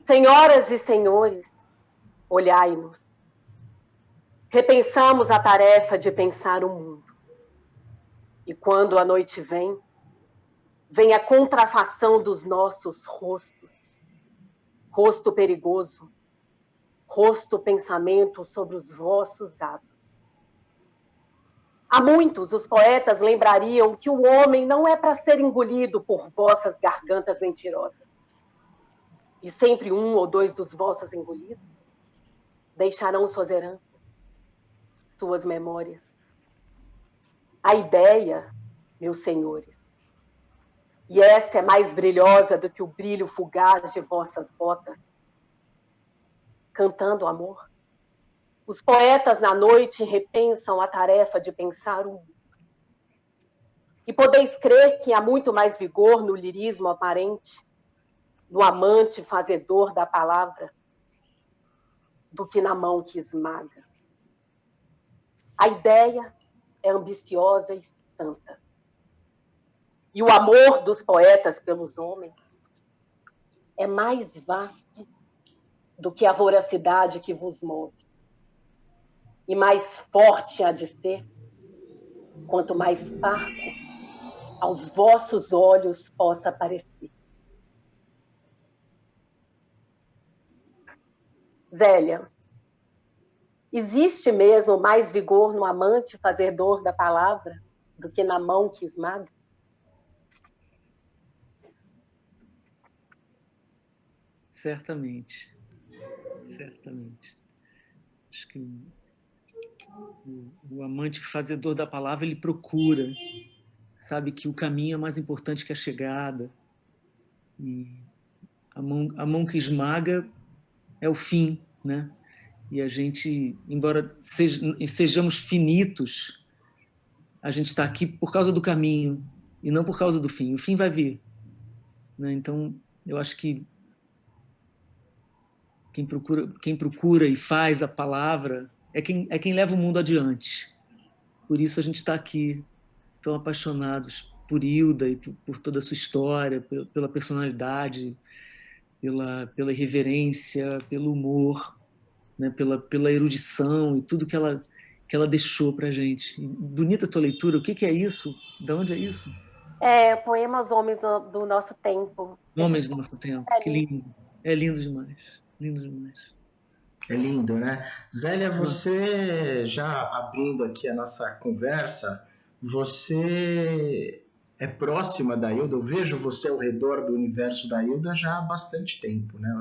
Senhoras e senhores, olhai-nos. Repensamos a tarefa de pensar o mundo. E quando a noite vem a contrafação dos nossos rostos. Rosto perigoso, rosto pensamento sobre os vossos atos. Há muitos os poetas lembrariam que o homem não é para ser engolido por vossas gargantas mentirosas. E sempre um ou dois dos vossos engolidos deixarão suas heranças, suas memórias. A ideia, meus senhores, e essa é mais brilhosa do que o brilho fugaz de vossas botas, cantando amor. Os poetas na noite repensam a tarefa de pensar o mundo. E podeis crer que há muito mais vigor no lirismo aparente, no amante fazedor da palavra, do que na mão que esmaga. A ideia é ambiciosa e santa. E o amor dos poetas pelos homens é mais vasto do que a voracidade que vos move. E mais forte há de ser, quanto mais parco aos vossos olhos possa parecer. Zélia, existe mesmo mais vigor no amante fazedor da palavra do que na mão que esmaga? Certamente. Certamente. Acho que o amante fazedor da palavra, ele procura, sabe que o caminho é mais importante que a chegada. E a mão que esmaga é o fim, né? E a gente, embora sejamos finitos, a gente está aqui por causa do caminho e não por causa do fim. O fim vai vir, né? Então, eu acho que quem procura e faz a palavra é quem leva o mundo adiante. Por isso a gente está aqui, tão apaixonados por Hilda e por toda a sua história, pela personalidade, pela irreverência, pelo humor, né? pela erudição e tudo que ela deixou para a gente. Bonita a tua leitura, o que é isso? De onde é isso? Poemas Homens do Nosso Tempo. Homens do Nosso Tempo, que lindo. É lindo demais, lindo demais. É lindo, né? Zélia, você, já abrindo aqui a nossa conversa, você é próxima da Hilda, eu vejo você ao redor do universo da Hilda já há bastante tempo, né?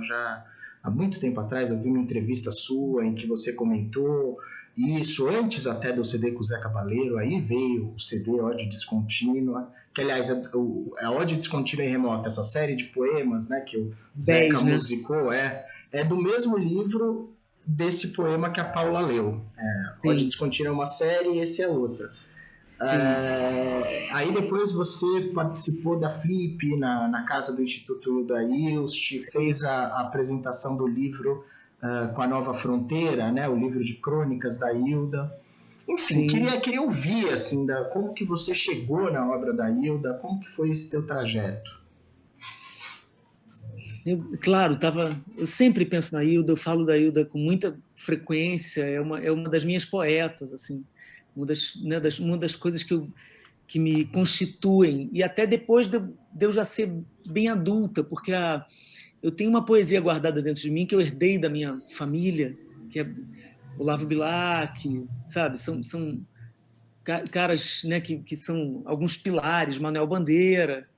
Há muito tempo atrás, eu vi uma entrevista sua em que você comentou isso, antes até do CD com o Zé Cabaleiro, aí veio o CD Ode Descontínua, que aliás, a Ode Descontínua e Remota, essa série de poemas, né, que o Zeca musicou, é do mesmo livro desse poema que a Paula leu. Ode Descontínua é uma série e esse é outra. Aí depois você participou da Flip na casa do Instituto da Ilst, fez a apresentação do livro com a Nova Fronteira, né, o livro de crônicas da Hilda. Enfim, queria ouvir assim, como que você chegou na obra da Hilda, como que foi esse teu trajeto? Eu sempre penso na Hilda, eu falo da Hilda com muita frequência, é uma das minhas poetas, assim, uma das coisas que me constituem, e até depois de eu já ser bem adulta, porque eu tenho uma poesia guardada dentro de mim que eu herdei da minha família, que é Olavo Bilac, sabe? São caras, né, que são alguns pilares, Manuel Bandeira,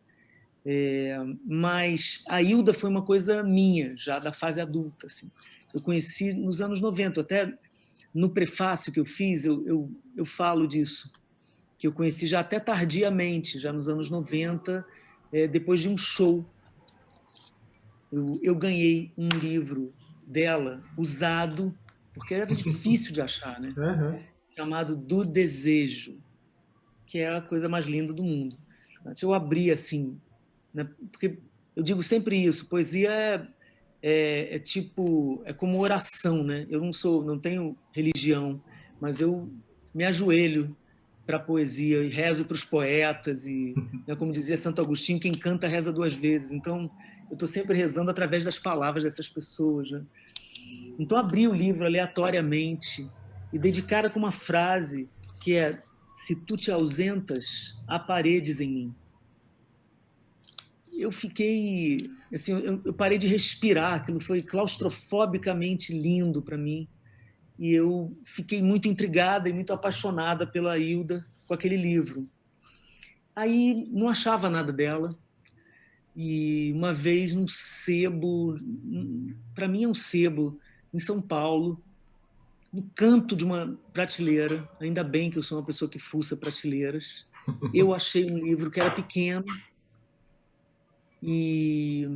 mas a Hilda foi uma coisa minha, já da fase adulta. Assim. Eu conheci nos anos 90, até no prefácio que eu fiz, eu falo disso, que eu conheci já até tardiamente, já nos anos 90, depois de um show. Eu ganhei um livro dela, usado, porque era difícil de achar, né? Chamado Do Desejo, que é a coisa mais linda do mundo. Se eu abrir assim, né? Porque eu digo sempre isso, poesia é como oração, né? Eu não tenho religião, mas eu me ajoelho para a poesia e rezo para os poetas e, né, como dizia Santo Agostinho, quem canta reza duas vezes. Então eu estou sempre rezando através das palavras dessas pessoas, né? Então, abri o livro aleatoriamente e dei de cara com uma frase que é: se tu te ausentas, há paredes em mim. Eu fiquei, assim, eu parei de respirar, aquilo foi claustrofobicamente lindo para mim, e eu fiquei muito intrigada e muito apaixonada pela Hilda com aquele livro. Aí não achava nada dela, e uma vez num sebo, para mim é um sebo, em São Paulo, no canto de uma prateleira, ainda bem que eu sou uma pessoa que fuça prateleiras, eu achei um livro que era pequeno, e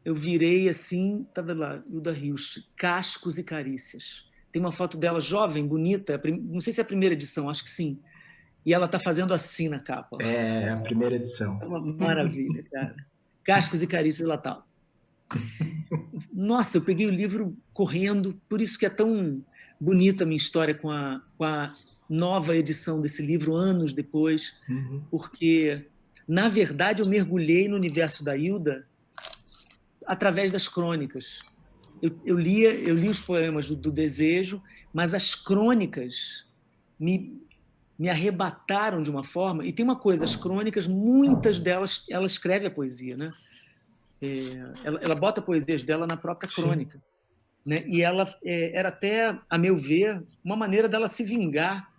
eu virei assim, estava lá, Hilda Hilst, Cascos e Carícias. Tem uma foto dela jovem, bonita, não sei se é a primeira edição, acho que sim. E ela está fazendo assim na capa. É a primeira edição. É uma maravilha, cara. Cascos e Carícias, ela tá. Nossa, eu peguei o livro correndo, por isso que é tão bonita a minha história com a nova edição desse livro, anos depois, porque, na verdade, eu mergulhei no universo da Hilda através das crônicas. Eu li os poemas do Desejo, mas as crônicas me arrebataram de uma forma. E tem uma coisa, as crônicas, muitas delas, ela escreve a poesia, né? Ela bota poesias dela na própria crônica. Né? E ela era até, a meu ver, uma maneira dela se vingar,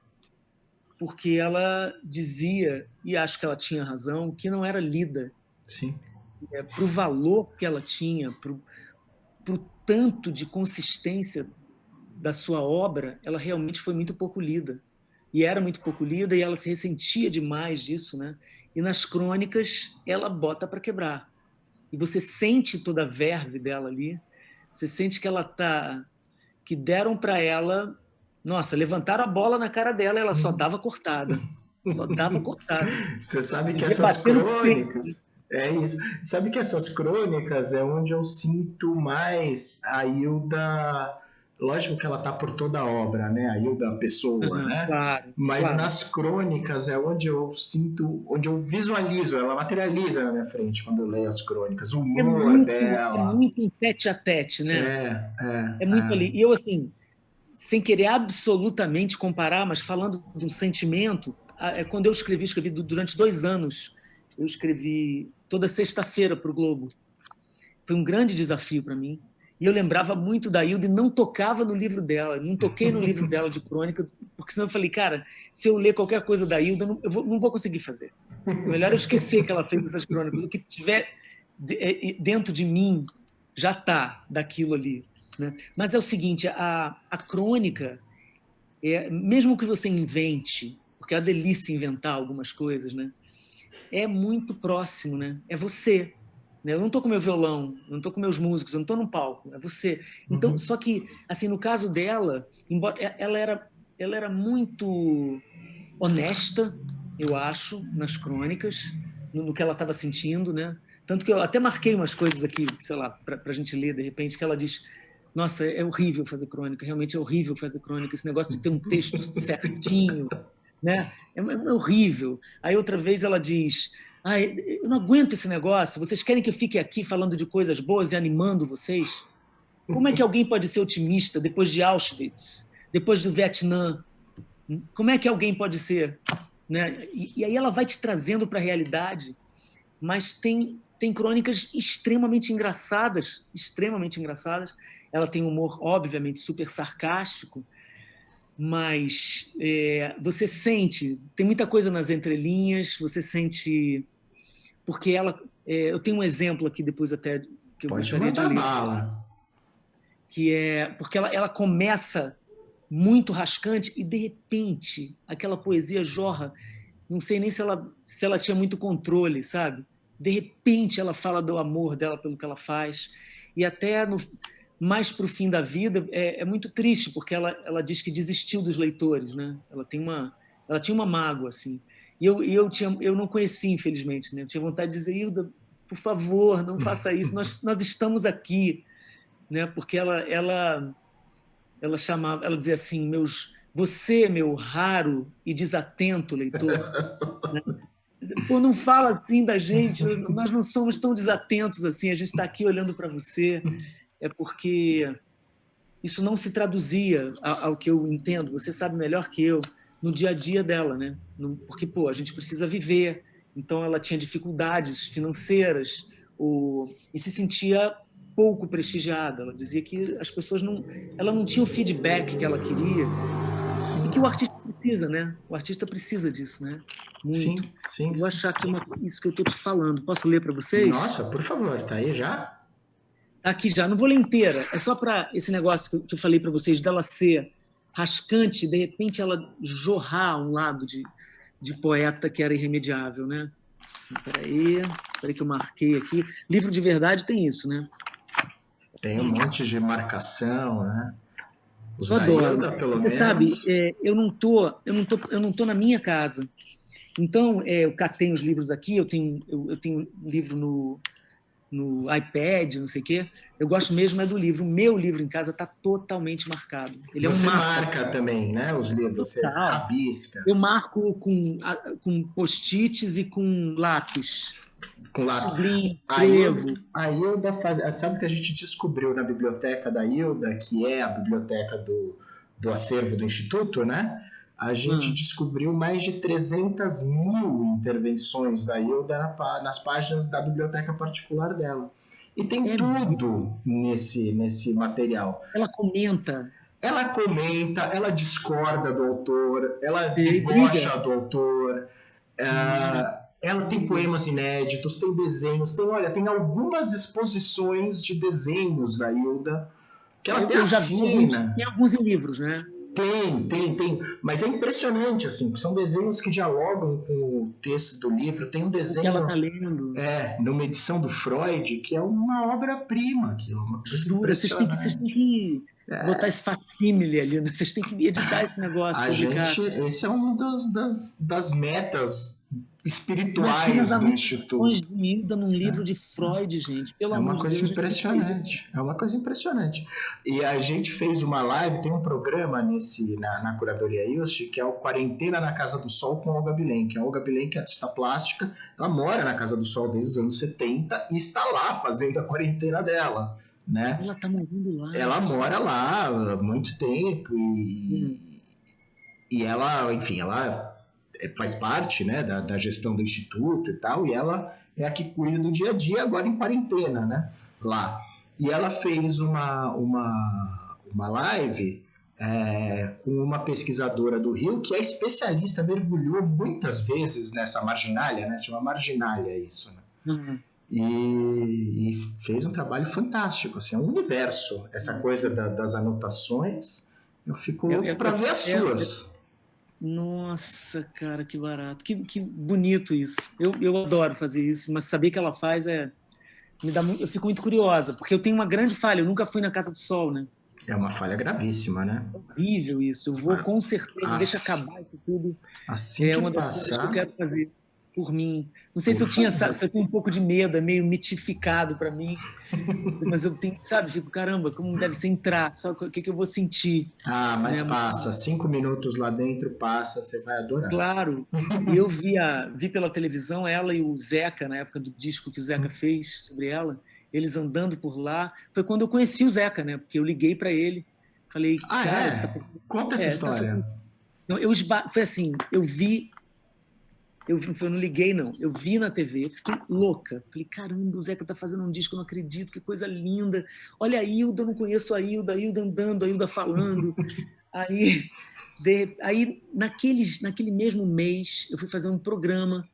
porque ela dizia, e acho que ela tinha razão, que não era lida. Sim. Para o valor que ela tinha, para o tanto de consistência da sua obra, ela realmente foi muito pouco lida. E era muito pouco lida, e ela se ressentia demais disso, né? E nas crônicas, ela bota para quebrar. E você sente toda a verve dela ali, você sente que ela tá, que deram para ela, nossa, levantaram a bola na cara dela, ela só dava cortada. Só dava cortada. Você sabe que Devia essas bater no peito. crônicas. É isso. Sabe que essas crônicas é onde eu sinto mais a Hilda. Lógico que ela tá por toda a obra, né? A Hilda Pessoa, né? Claro, Mas claro. nas crônicas é onde eu sinto, onde eu visualizo, ela materializa na minha frente quando eu leio as crônicas, o humor É dela. muito um tete a tete, né? É muito ali. E eu, assim, sem querer absolutamente comparar, mas falando de um sentimento, quando eu escrevi durante 2 anos, eu escrevi toda sexta-feira para o Globo. Foi um grande desafio para mim. E eu lembrava muito da Hilda e não tocava no livro dela, não toquei no livro dela de crônica, porque senão eu falei, cara, se eu ler qualquer coisa da Hilda, eu não vou conseguir fazer. É melhor eu esquecer que ela fez essas crônicas. O que tiver dentro de mim já está daquilo ali. Né? Mas é o seguinte, a crônica, mesmo que você invente, porque é uma delícia inventar algumas coisas, né? É muito próximo, né? É você. Né? Eu não estou com meu violão, não estou com meus músicos, eu não estou no palco, é você. Então, só que, assim, no caso dela, embora ela era muito honesta, eu acho, nas crônicas, no que ela estava sentindo, né? Tanto que eu até marquei umas coisas aqui, sei lá, para a gente ler de repente, que ela diz: nossa, é horrível fazer crônica, realmente é horrível fazer crônica, esse negócio de ter um texto certinho, né? É horrível. Aí outra vez ela diz: eu não aguento esse negócio, vocês querem que eu fique aqui falando de coisas boas e animando vocês? Como é que alguém pode ser otimista depois de Auschwitz, depois do Vietnã? Como é que alguém pode ser? Né? E aí ela vai te trazendo para a realidade, mas tem crônicas extremamente engraçadas, extremamente engraçadas. Ela tem um humor, obviamente, super sarcástico, mas você sente, tem muita coisa nas entrelinhas, você sente, porque ela, eu tenho um exemplo aqui depois até que eu Pode gostaria de mandar ler, bala. que é porque ela começa muito rascante e de repente aquela poesia jorra. Não sei nem se ela tinha muito controle, sabe? De repente ela fala do amor dela pelo que ela faz e até mais para o fim da vida é muito triste porque ela diz que desistiu dos leitores, né? Ela tinha uma mágoa assim. E eu não conheci, infelizmente, né? Eu tinha vontade de dizer: Hilda, por favor, não faça isso. Nós estamos aqui, né? Porque ela dizia assim: você, meu raro e desatento leitor, né? Pô, não fala assim da gente, nós não somos tão desatentos assim, a gente está aqui olhando para você, é porque isso não se traduzia ao que eu entendo, você sabe melhor que eu, no dia a dia dela, né? Porque, pô, a gente precisa viver, então ela tinha dificuldades financeiras e se sentia pouco prestigiada. Ela dizia que as pessoas não, ela não tinha o feedback que ela queria e Sim, que o artista precisa, né? O artista precisa disso, né? Muito. sim, sim, Eu vou sim. achar que isso que eu estou te falando. Posso ler para vocês? Nossa, por favor, tá aí já? Tá aqui já. Não vou ler inteira. É só para esse negócio que eu falei para vocês, dela ser rascante, de repente ela jorrar um lado de poeta que era irremediável, né? Peraí que eu marquei aqui. Livro de verdade tem isso, né? Tem um monte de marcação, né? Os Eu da adoro. Hilda, pelo Você sabe, menos. eu não tô na minha casa. Então, eu catei os livros aqui. Eu tenho um livro no iPad, não sei o quê. Eu gosto mesmo é do livro. O meu livro em casa está totalmente marcado. Ele é um Você mapa marca também, né? Os livros, você total. rabisca Eu marco com post-its e com lápis. com lápis. Sublinho, Hilda, escrevo. a Hilda faz. Sabe o que a gente descobriu na biblioteca da Hilda, que é a biblioteca do acervo do Instituto, né? A gente descobriu mais de 300 mil intervenções da Hilda nas páginas da biblioteca particular dela. E tem É, tudo nesse material. ela comenta, Ela comenta, ela discorda do autor, ela briga. debocha do autor, ela tem Maravilha. poemas inéditos, tem desenhos, tem algumas exposições de desenhos da Hilda que ela até Eu já vi assina. tem alguns em livros, né? Tem. Mas é impressionante, assim, são desenhos que dialogam com o texto do livro. Tem um O que ela desenho, está lendo. numa edição do Freud, que é uma obra-prima, que é uma coisa Jura, vocês têm impressionante. que botar esse facímile ali, né? Vocês têm que editar esse negócio, A publicar. gente, esse é um das metas Imagina as espirituais do anotações Instituto. de Hilda num livro de Freud, gente. Pelo É uma amor de coisa Deus, a gente tem que fazer isso. impressionante. É uma coisa impressionante. E a gente fez uma live, tem um programa na Curadoria Ilst, que é o Quarentena na Casa do Sol com a Olga Bilenque. A Olga Bilenque é artista plástica, ela mora na Casa do Sol desde os anos 70 e está lá fazendo a quarentena dela, né? Ela tá morando lá. Ela mora lá há muito tempo Hum. e ela, enfim, ela faz parte, né, da gestão do instituto e tal, e ela é a que cuida do dia a dia agora em quarentena, né, lá. E ela fez uma live com uma pesquisadora do Rio que é especialista, mergulhou muitas vezes nessa marginalia, né, chama marginalia isso, né? Uhum. E fez um trabalho fantástico, assim, é um universo, essa coisa das anotações. Eu fico louco para ver as suas. Nossa, cara, que barato. Que bonito isso. Eu adoro fazer isso, mas saber que ela faz eu fico muito curiosa, porque eu tenho uma grande falha, eu nunca fui na Casa do Sol, né? É uma falha gravíssima, né? É horrível isso. Eu vou com certeza, deixa acabar isso tudo. Assim É que uma das coisas que eu passar, quero fazer por mim. Não sei por favor. se eu tenho um pouco de medo, é meio mitificado para mim, mas eu tenho, sabe, fico, caramba, como deve ser entrar, sabe o que eu vou sentir, Ah, mas né? passa, 5 minutos lá dentro, passa, você vai adorar. Claro. E eu vi pela televisão ela e o Zeca, na época do disco que o Zeca fez sobre ela, eles andando por lá. Foi quando eu conheci o Zeca, né? Porque eu liguei para ele, falei, Ah, cara, Conta essa você tá história. fazendo... Não, foi assim, eu não liguei, não. Eu vi na TV, eu fiquei louca. Falei, caramba, o Zeca tá fazendo um disco, eu não acredito, que coisa linda. Olha a Hilda, eu não conheço a Hilda andando, a Hilda falando. Aí naquele mesmo mês, eu fui fazer um programa,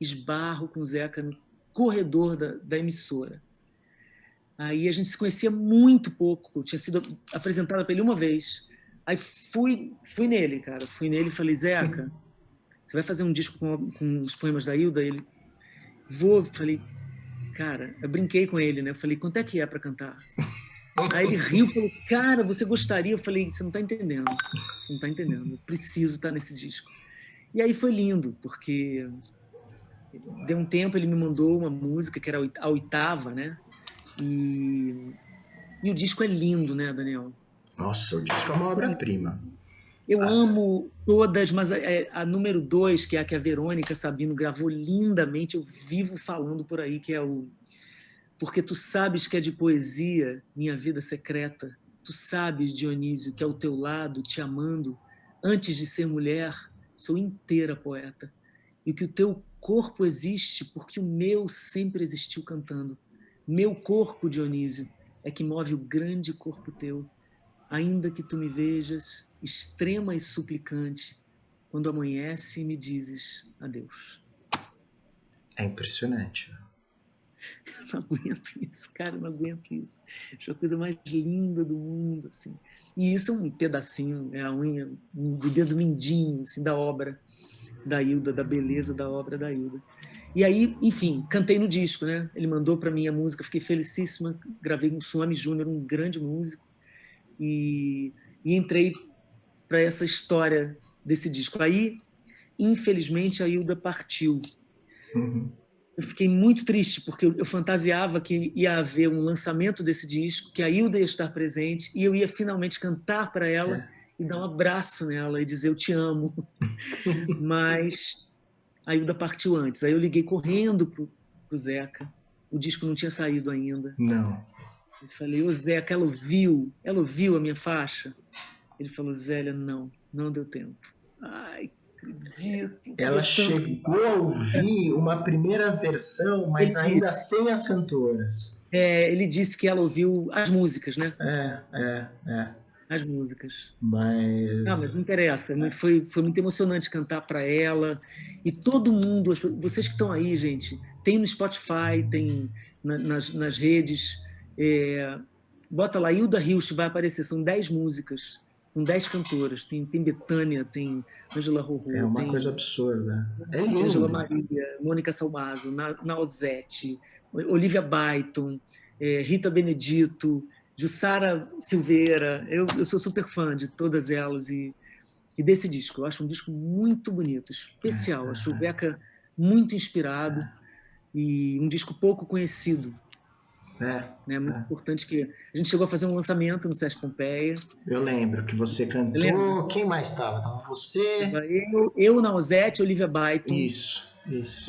esbarro com o Zeca no corredor da emissora. Aí a gente se conhecia muito pouco, eu tinha sido apresentada para ele uma vez. Aí fui nele, cara. Fui nele e falei, Zeca, você vai fazer um disco com os poemas da Hilda? Ele, vou. Falei, cara, eu brinquei com ele, né? Eu falei, quanto é que é para cantar? Aí ele riu e falou, cara, você gostaria? Eu falei, você não está entendendo. Você não está entendendo. Eu preciso estar nesse disco. E aí foi lindo, porque deu um tempo, ele me mandou uma música que era a oitava, né? E o disco é lindo, né, Daniel? Nossa, o disco é uma obra-prima. Eu amo todas, mas a número 2, que é a que a Verônica Sabino gravou lindamente, eu vivo falando por aí, que é o Porque tu sabes que é de poesia minha vida secreta. Tu sabes, Dionísio, que ao teu lado, te amando, antes de ser mulher, sou inteira poeta. E que o teu corpo existe porque o meu sempre existiu cantando. Meu corpo, Dionísio, é que move o grande corpo teu. Ainda que tu me vejas, extrema e suplicante, quando amanhece me dizes adeus. É impressionante. Eu não aguento isso, cara, eu não aguento isso. Acho a coisa mais linda do mundo, assim. E isso é um pedacinho, é a unha do dedo mindinho, assim, da obra da Hilda, da beleza da obra da Hilda. E aí, enfim, cantei no disco, né? Ele mandou para mim a música, fiquei felicíssima, gravei com o Suami Júnior, um grande músico, e entrei para essa história desse disco. Aí, infelizmente, a Hilda partiu. Uhum. Eu fiquei muito triste, porque eu fantasiava que ia haver um lançamento desse disco, que a Hilda ia estar presente, e eu ia finalmente cantar para ela e dar um abraço nela e dizer eu te amo. Mas a Hilda partiu antes. Aí eu liguei correndo pro Zeca. O disco não tinha saído ainda. Não. Eu falei, ô Zeca, ela ouviu a minha faixa? Ele falou, Zélia, não deu tempo. Ai, acredito. Ela chegou a ouvir uma primeira versão, mas ainda sem as cantoras. Ele disse que ela ouviu as músicas, né? É. As músicas. Mas Não interessa. Foi muito emocionante cantar para ela. E todo mundo, vocês que estão aí, gente, tem no Spotify, tem nas redes. Bota lá, Hilda Hilst vai aparecer. São 10 músicas, com 10 cantoras. Tem Bethânia, tem Ângela Rorô, é uma tem coisa absurda. É Ângela lindo. Maria, Mônica Salmazo, Nausete, Olivia Byton, Rita Benedito, Jussara Silveira. Eu sou super fã de todas elas e desse disco. Eu acho um disco muito bonito, especial. Acho o Zeca muito inspirado e um disco pouco conhecido. É muito importante que a gente chegou a fazer um lançamento no Sesc Pompeia. Eu lembro que você cantou. Quem mais estava? Tava você. Eu Nausete, Olivia Byton. Isso.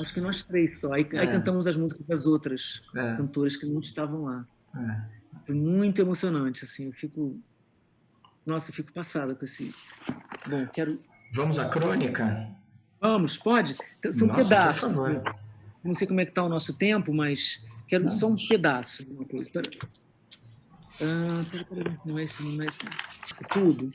Acho que nós 3 só. Aí cantamos as músicas das outras cantoras que não estavam lá. Foi muito emocionante, assim. Eu fico passada com esse. Bom, quero. Vamos à crônica? Vamos, pode? São pedaços. Por favor. Não sei como é que está o nosso tempo, mas quero só um pedaço de uma coisa. Peraí. Não é esse. É tudo.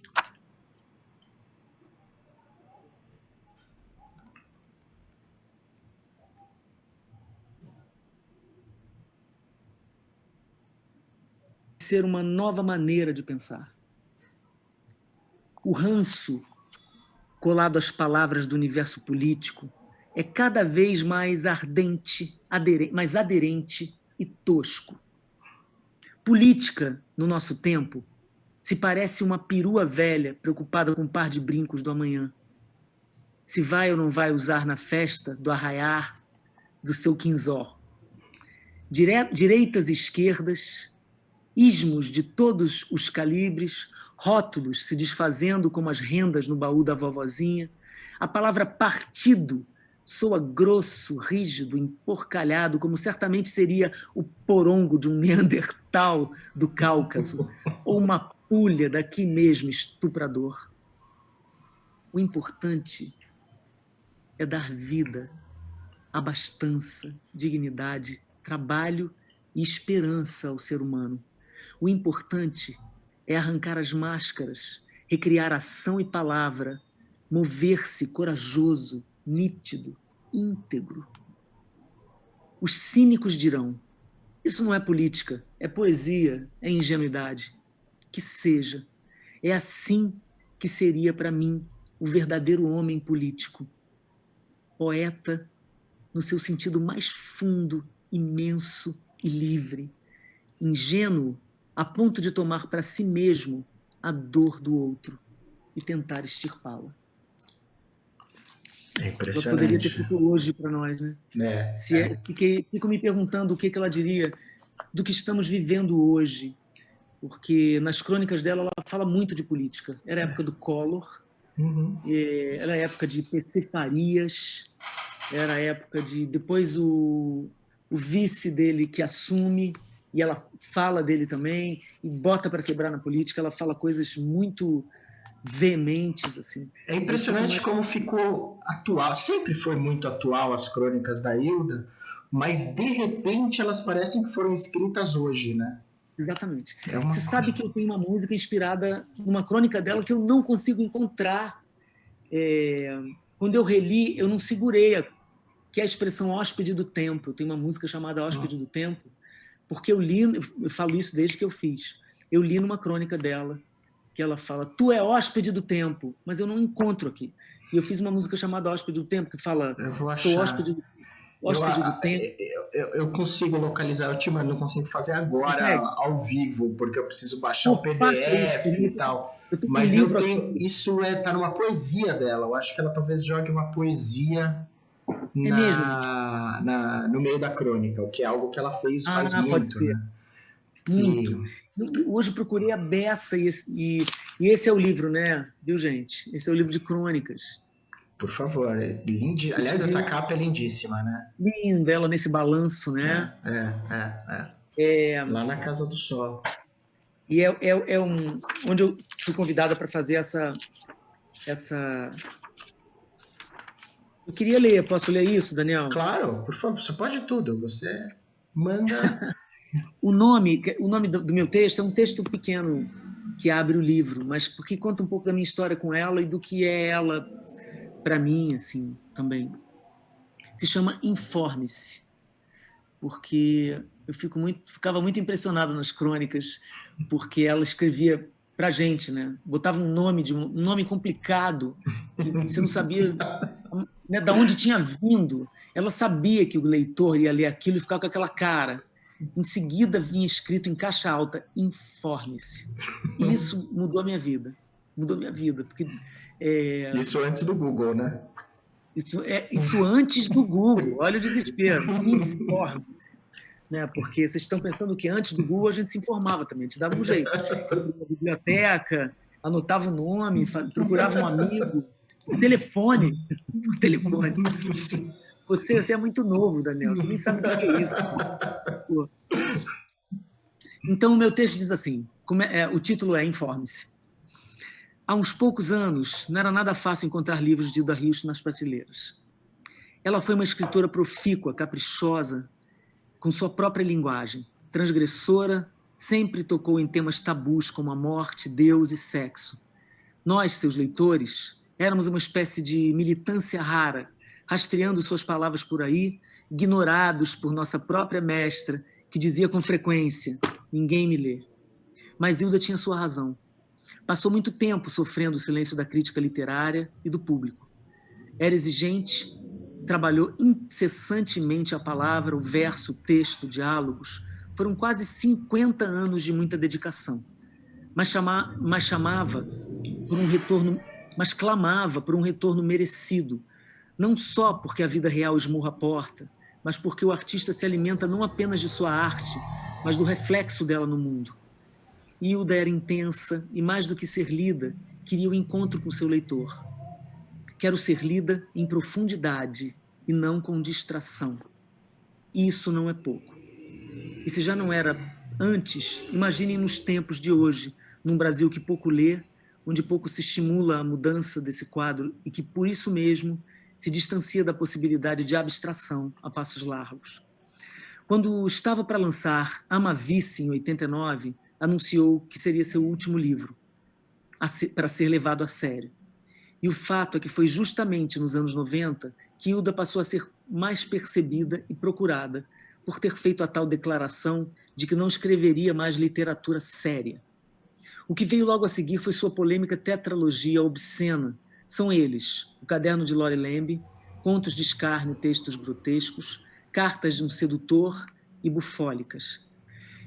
Ser uma nova maneira de pensar. O ranço colado às palavras do universo político é cada vez mais mais aderente e tosco. Política, no nosso tempo, se parece uma perua velha preocupada com um par de brincos do amanhã. Se vai ou não vai usar na festa do arraiar do seu quinzó. Direitas e esquerdas, ismos de todos os calibres, rótulos se desfazendo como as rendas no baú da vovozinha. A palavra partido soa grosso, rígido, emporcalhado, como certamente seria o porongo de um Neandertal do Cáucaso, ou uma pulha daqui mesmo, estuprador. O importante é dar vida, abastança, dignidade, trabalho e esperança ao ser humano. O importante é arrancar as máscaras, recriar ação e palavra, mover-se corajoso, nítido, íntegro. Os cínicos dirão, isso não é política, é poesia, é ingenuidade. Que seja. É assim que seria para mim o verdadeiro homem político. Poeta no seu sentido mais fundo, imenso e livre. Ingênuo a ponto de tomar para si mesmo a dor do outro e tentar extirpá-la. É impressionante. Ela poderia ter feito hoje para nós, né? Fico me perguntando o que ela diria do que estamos vivendo hoje, porque nas crônicas dela ela fala muito de política. Era a época do Collor, Era a época de PC Farias, era a época de... Depois o vice dele que assume, e ela fala dele também, e bota para quebrar na política, ela fala coisas muito veementes, assim. É impressionante como ficou atual. Sempre foi muito atual as crônicas da Hilda, mas de repente elas parecem que foram escritas hoje, né? Exatamente. Você sabe que eu tenho uma música inspirada numa crônica dela que eu não consigo encontrar. Quando eu reli, eu não segurei, que é a expressão hóspede do tempo. Eu tenho uma música chamada Hóspede do Tempo, porque eu li, eu falo isso desde que eu fiz. Eu li numa crônica dela, que ela fala, tu é hóspede do tempo, mas eu não encontro aqui. E eu fiz uma música chamada Hóspede do Tempo, que fala, sou hóspede do tempo. Eu consigo localizar, eu te mando, não consigo fazer agora ao vivo, porque eu preciso baixar o PDF e tal. Mas eu tenho, isso tá numa poesia dela. Eu acho que ela talvez jogue uma poesia no meio da crônica, o que é algo que ela fez faz muito, né? Muito. Hoje procurei a beça e esse é o livro, né? Viu, gente? Esse é o livro de crônicas. Por favor, é lindo. Aliás, essa capa é lindíssima, né? Linda, ela nesse balanço, né? Lá na Casa do Sol. E onde eu fui convidada para fazer essa... Eu queria ler, posso ler isso, Daniel? Claro, por favor, você pode tudo, você manda... O nome do meu texto é um texto pequeno que abre o livro, mas porque conta um pouco da minha história com ela e do que é ela para mim, assim, também. Se chama Informe-se, porque eu ficava muito impressionado nas crônicas, porque ela escrevia para gente, né? Botava um nome complicado, que você não sabia, né, de onde tinha vindo. Ela sabia que o leitor ia ler aquilo e ficava com aquela cara. Em seguida vinha escrito em caixa alta, Informe-se. E isso mudou a minha vida. Mudou a minha vida. Porque, isso antes do Google, né? Isso antes do Google. Olha o desespero. Informe-se. Né? Porque vocês estão pensando que antes do Google a gente se informava também. A gente dava um jeito. Eu ia na biblioteca, anotava o nome, procurava um amigo. Por telefone. Você é muito novo, Daniel. Você nem sabe o que é isso. Então, o meu texto diz assim, o título é Informe-se. Há uns poucos anos, não era nada fácil encontrar livros de Hilda Hilst nas prateleiras. Ela foi uma escritora profícua, caprichosa, com sua própria linguagem. Transgressora, sempre tocou em temas tabus como a morte, Deus e sexo. Nós, seus leitores, éramos uma espécie de militância rara, rastreando suas palavras por aí, ignorados por nossa própria mestra, que dizia com frequência, ninguém me lê. Mas Hilda tinha sua razão. Passou muito tempo sofrendo o silêncio da crítica literária e do público. Era exigente, trabalhou incessantemente a palavra, o verso, o texto, diálogos. Foram quase 50 anos de muita dedicação. Mas clamava por um retorno merecido, não só porque a vida real esmurra a porta, mas porque o artista se alimenta não apenas de sua arte, mas do reflexo dela no mundo. Hilda era intensa e, mais do que ser lida, queria o encontro com seu leitor. Quero ser lida em profundidade e não com distração. Isso não é pouco. E se já não era antes, imaginem nos tempos de hoje, num Brasil que pouco lê, onde pouco se estimula a mudança desse quadro e que, por isso mesmo, se distancia da possibilidade de abstração a passos largos. Quando estava para lançar Amavice, em 89, anunciou que seria seu último livro, para ser levado a sério. E o fato é que foi justamente nos anos 90 que Hilda passou a ser mais percebida e procurada por ter feito a tal declaração de que não escreveria mais literatura séria. O que veio logo a seguir foi sua polêmica tetralogia obscena. São eles, O Caderno de Lori Lembe, Contos de Escárnio, Textos Grotescos, Cartas de um Sedutor e Bufólicas.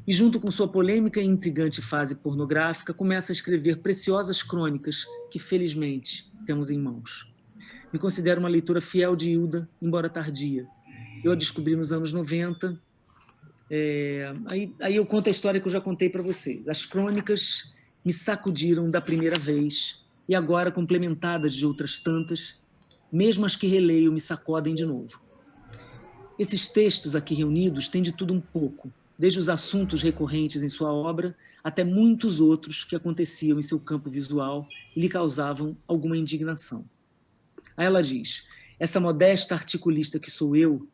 E junto com sua polêmica e intrigante fase pornográfica, começa a escrever preciosas crônicas que, felizmente, temos em mãos. Me considero uma leitora fiel de Hilda, embora tardia. Eu a descobri nos anos 90. Aí eu conto a história que eu já contei para vocês. As crônicas me sacudiram da primeira vez e agora complementadas de outras tantas, mesmo as que releio me sacodem de novo. Esses textos aqui reunidos têm de tudo um pouco, desde os assuntos recorrentes em sua obra até muitos outros que aconteciam em seu campo visual e lhe causavam alguma indignação. Aí ela diz: essa modesta articulista que sou eu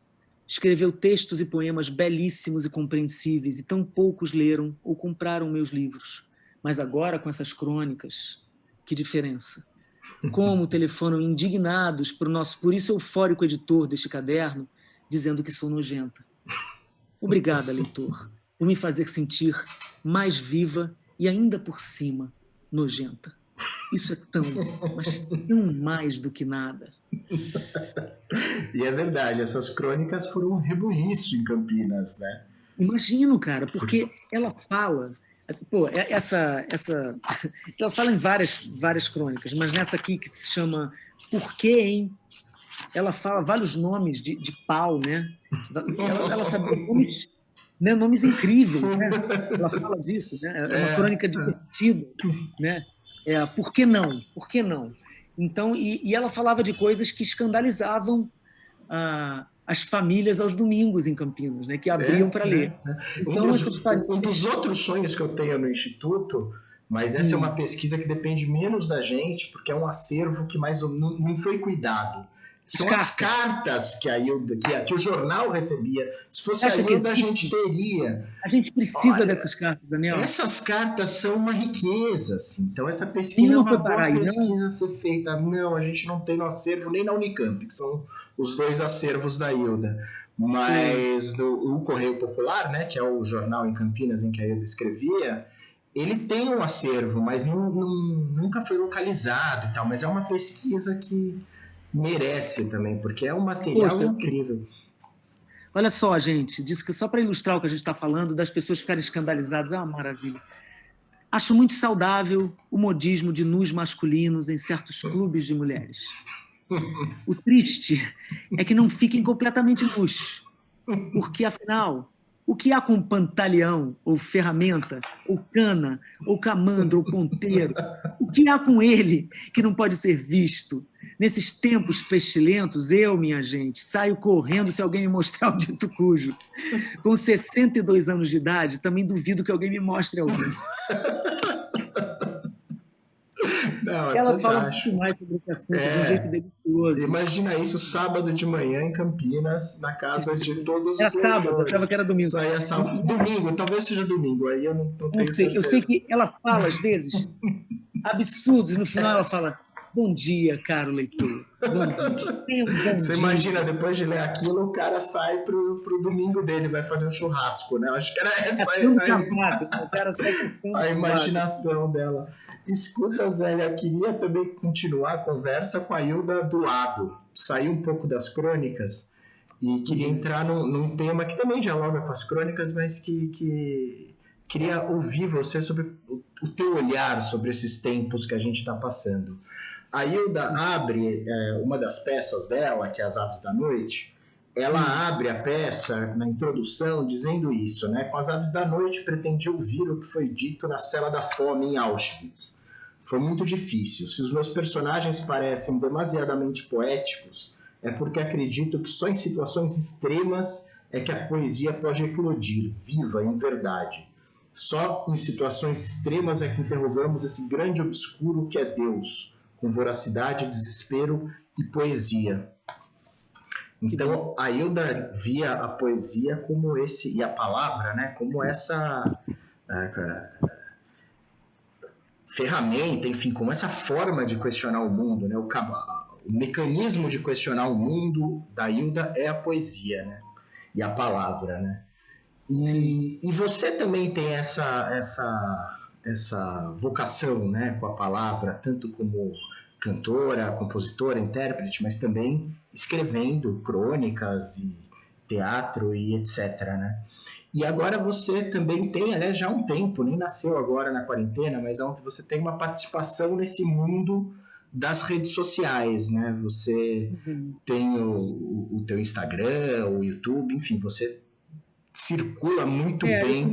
escreveu textos e poemas belíssimos e compreensíveis, e tão poucos leram ou compraram meus livros. Mas agora, com essas crônicas, que diferença! Como telefonam indignados para o nosso por isso eufórico editor deste caderno, dizendo que sou nojenta. Obrigada, leitor, por me fazer sentir mais viva e ainda por cima nojenta. Isso é tão, mas tão mais do que nada. E é verdade, essas crônicas foram um rebuliço em Campinas, né? Imagino, cara, porque ela fala... Pô, ela fala em várias crônicas, mas nessa aqui que se chama Por quê, hein? Ela fala vários nomes de pau, né? Ela sabia nomes, né? Nomes incríveis, né? Ela fala disso, né? É uma crônica divertida, né? Por que não? Por que não? Então, e ela falava de coisas que escandalizavam as famílias aos domingos em Campinas, né? Que abriam para ler. Então, um dos outros sonhos que eu tenho no Instituto, mas essa é uma pesquisa que depende menos da gente, porque é um acervo que mais não foi cuidado. São as cartas que o jornal recebia. Se fosse a Hilda, a gente teria. A gente precisa dessas cartas, Daniel. Essas cartas são uma riqueza. Assim. Então, essa pesquisa é uma boa pesquisa a ser feita. Não, a gente não tem no acervo nem na Unicamp, que são os dois acervos da Hilda. Mas o Correio Popular, né, que é o jornal em Campinas em que a Hilda escrevia, ele tem um acervo, mas nunca foi localizado e tal. Mas é uma pesquisa que merece também, porque é um material incrível. Olha só, gente, disse que só para ilustrar o que a gente está falando, das pessoas ficarem escandalizadas, é uma maravilha. Acho muito saudável o modismo de nus masculinos em certos clubes de mulheres. O triste é que não fiquem completamente nus, porque, afinal, o que há com pantaleão, ou ferramenta, ou cana, ou camandro, ou ponteiro? O que há com ele que não pode ser visto? Nesses tempos pestilentos, eu, minha gente, saio correndo se alguém me mostrar o dito cujo. Com 62 anos de idade, também duvido que alguém me mostre algum. Não, ela fala muito mais sobre esse assunto de um jeito delicioso. Imagina isso sábado de manhã em Campinas, na casa de todos os leitores. Sábado, eu achava que era domingo. Saía sábado. Domingo, talvez seja domingo, aí eu não tenho certeza. Eu sei que ela fala, às vezes, absurdos, e no final ela fala: bom dia, caro leitor. Bom dia. Você imagina, depois de ler aquilo, o cara sai pro domingo dele, vai fazer um churrasco, né? Eu acho que era essa a imaginação dela. Escuta, Zélia, eu queria também continuar a conversa com a Hilda do lado. Sair um pouco das crônicas e queria entrar num tema que também dialoga com as crônicas, mas que queria ouvir você sobre o teu olhar sobre esses tempos que a gente está passando. A Hilda abre uma das peças dela, que é As Aves da Noite. Ela abre a peça na introdução dizendo isso, né? Com As Aves da Noite pretendi ouvir o que foi dito na cela da fome em Auschwitz. Foi muito difícil. Se os meus personagens parecem demasiadamente poéticos, é porque acredito que só em situações extremas é que a poesia pode eclodir, viva, em verdade. Só em situações extremas é que interrogamos esse grande obscuro que é Deus, com voracidade, desespero e poesia. Então, a Hilda via a poesia como esse, e a palavra, né, como essa ferramenta, enfim, como essa forma de questionar o mundo, né? O mecanismo de questionar o mundo da Hilda é a poesia, né? E a palavra, né? E você também tem essa vocação, né, com a palavra, tanto como cantora, compositora, intérprete, mas também escrevendo crônicas e teatro e etc, né? E agora você também tem, aliás, já há um tempo, nem nasceu agora na quarentena, mas ontem você tem uma participação nesse mundo das redes sociais, né? Você tem o teu Instagram, o YouTube, enfim, você circula muito bem.